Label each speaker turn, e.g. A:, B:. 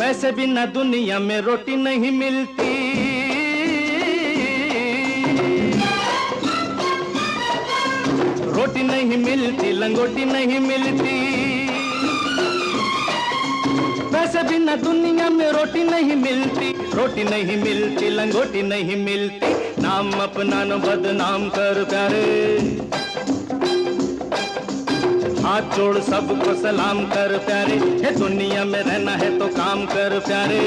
A: पैसे बिना दुनिया में रोटी नहीं मिलती। रोटी नहीं मिलती, लंगोटी नहीं मिलती। पैसे बिना दुनिया में रोटी नहीं मिलती, रोटी नहीं मिलती, लंगोटी नहीं मिलती। नाम अपना न बदनाम कर प्यारे, हाथ जोड़ सबको सलाम कर प्यारे। ये दुनिया में रहना है तो काम कर प्यारे।